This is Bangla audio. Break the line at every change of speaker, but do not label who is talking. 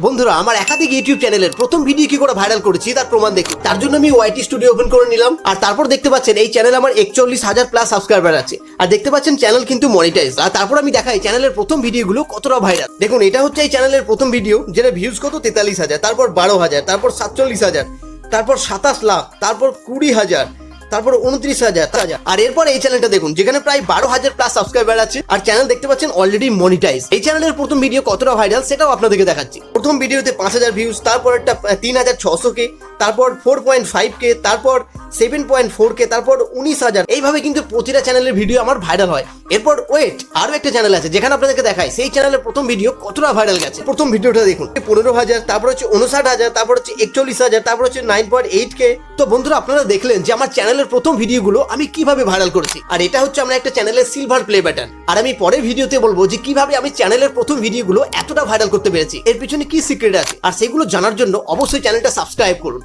বন্ধুরা আমার একাধিক ইউটিউব চ্যানেলের প্রথম ভিডিও কি করে ভাইরাল করেছি তার প্রমাণ দেখি। তার জন্য আমি ওয়াইটি স্টুডিও ওপেন করে নিলাম, আর তারপর দেখতে পাচ্ছেন এই চ্যানেল আমার 41,000 প্লাস সাবস্ক্রাইবার আছে, আর দেখতে পাচ্ছেন চ্যানেল কিন্তু মনিটাইজ। আর তারপর আমি দেখাই চ্যানেলের প্রথম ভিডিওগুলো কতটা ভাইরাল। দেখুন এটা হচ্ছে এই চ্যানেলের প্রথম ভিডিও, যেটা ভিউজ কত 43,000, তারপর 12,000, তারপর 47,000, তারপর 27 লাখ, তারপর 20,000, তারপর 29,000। আর এরপর এই চ্যানেলটা দেখুন যেখানে প্রায় 12,000 প্লাস সাবস্ক্রাইবার আছে, আর চ্যানেল দেখতে পাচ্ছেন অলরেডি মনিটাইজ। এই চ্যানেলের প্রথম ভিডিও কতটা ভাইরাল সেটাও আপনাদেরকে দেখাচ্ছি। প্রথম ভিডিওতে 5,000 ভিউজ, তারপর একটা 3,600 তারপর 4.5 তারপর 7.4 তারপর 19,000। এইভাবে কিন্তু প্রতিটা চ্যানেলের ভিডিও আমার ভাইরাল হয়। এরপর ওয়েট, আরো একটা চ্যানেল আছে যেখানে আপনাদেরকে দেখাই সেই চ্যানেলের প্রথম ভিডিও কতটা ভাইরাল গেছে। প্রথম ভিডিওটা দেখুন 15,000, তারপর হচ্ছে 59,000, তারপর হচ্ছে 41,000, তারপর হচ্ছে 9.8K। তো বন্ধুরা আপনারা দেখলেন যে আমার চ্যানেলের প্রথম ভিডিওগুলো আমি কিভাবে ভাইরাল করেছি, আর এটা হচ্ছে আমরা একটা চ্যানেলের সিলভার প্লে বাটন। আর আমি পরের ভিডিওতে বলবো যে কিভাবে আমি চ্যানেলের প্রথম ভিডিওগুলো এতটা ভাইরাল করতে পেরেছি, এর পিছনে কি সিক্রেট আছে, আর সেগুলো জানার জন্য অবশ্যই চ্যানেলটা সাবস্ক্রাইব করুন।